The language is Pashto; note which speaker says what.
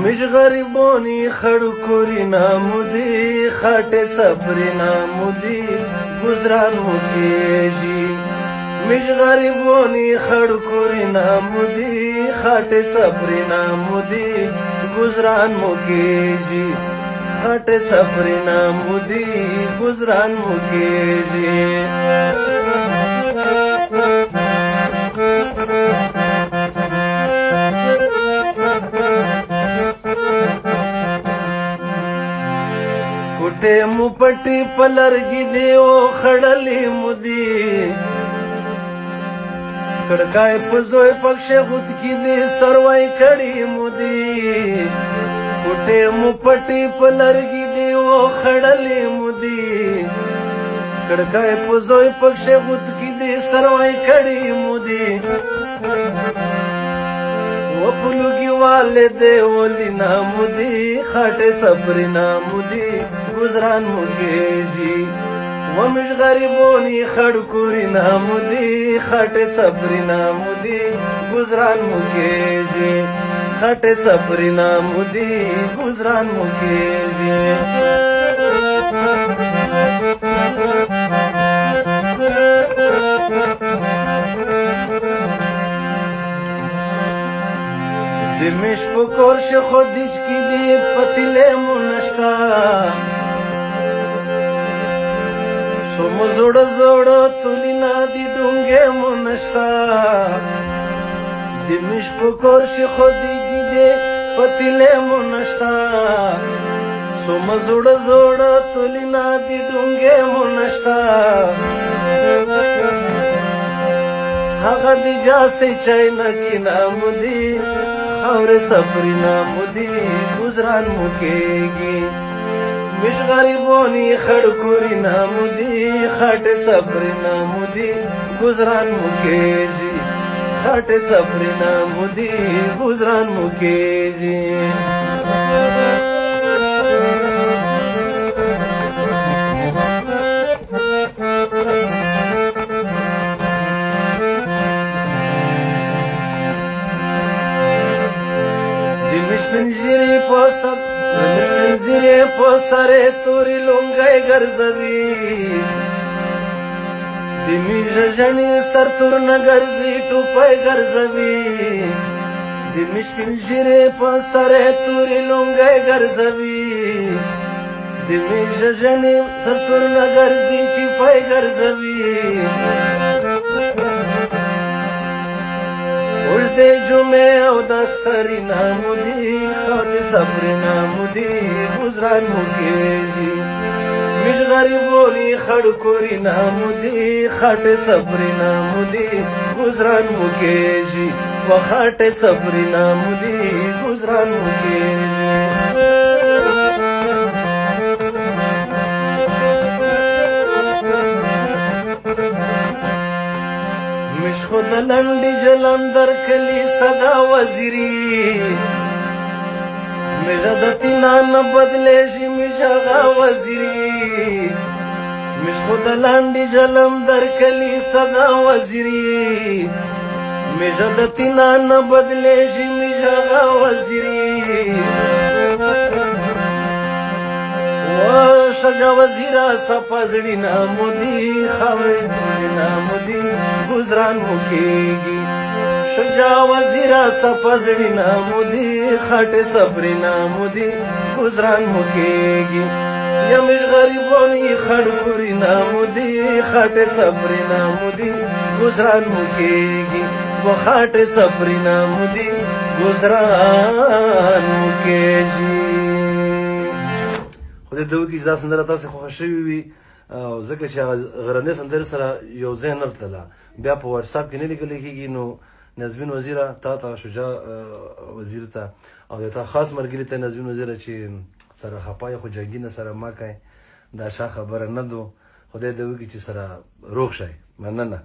Speaker 1: مش غریبانی خڑکوری نامودی خاٹ صبری نامودی گزران مکیجی مش غریبانی خڑکوری نامودی خاٹ صبری نامودی گزران مکیجی خاٹ صبری نامودی گزران مکیجی کوټه مو پټي پلرګي دیو خړلې مودي کړکای پزوي پښه غوت کې دي سروای کړي مودي کوټه مو پټي پلرګي دیو خړلې مودي کړکای پزوي پښه غوت کې دي سروای کړي مودي وپلوگی والدے اولی نامودی خاٹ صبری نامودی گزران مکیجی ومش غریبونی خڑکوری نامودی خاٹ صبری نامودی گزران مکیجی خاٹ صبری نامودی گزران مکیجی دمش پکور ش خودیج کی دی پتیله مونشتا سوم زوڑ زوڑ تولینا دی ڈونگے مونشتا دمش پکور ش خودیج کی دی پتیله مونشتا سوم زوڑ زوڑ تولینا دی ڈونگے مونشتا هغه دی جاسې چاینا کی نامودی خاور صبری نامودی گزران مکیگی مش غریبونی خڑکوری نامودی خاٹ صبری نامودی گزران مکیجی خاٹ صبری نامودی گزران مکیجی مشپنزیری پسره توری لونگای گرزوی دیمی ججنی سر تور نگرزی ٹوپای گرزوی دیمی شپنزیری پسره توری لونگای گرزوی دیمی ججنی سر تور نگرزی ٹوپای گرزوی اوجده جمعه او دستری نامودی خاط صبری نامودی گزران مکیجی مش غریبونی خڑکوری نامودی خاط صبری نامودی گزران مکیجی و خاط صبری نامودی گزران مکیجی مش خود لنڈی جلندر کلی صدا وزیری مجدتی نان بدلیشی مشاغا وزیری مش خود لنڈی جلندر کلی صدا وزیری مجدتی نان بدلیشی مشاغا وزیری شجا وزیرا سپازڑی نامودی خاوری نامودی گزران مکیگی شجا وزیرا سپازڑی نامودی خاٹ صبری نامودی گزران مکیگی یمش غریبونی خڑکوری نامودی خاٹ صبری نامودی گزران مکیگی و خاٹ صبری نامودی گزران مکیگی خدای دې وکړي چې دا سندره تاسې خوښه شوې وي او ځکه چې هغه غرنۍ سندرې سره یو ځای نه تلله بیا په واتساپ کې نه لیکلی کېږي نو نظمین وزیره تا ته شجاع وزیر ته او د تا خاص ملګري ته نظمین وزیره چې سره خفه یې خو جنګي نه سره ما کوئ دا ښه خبره نه ده خدای دې وکړي چې سره روغ شئ مننه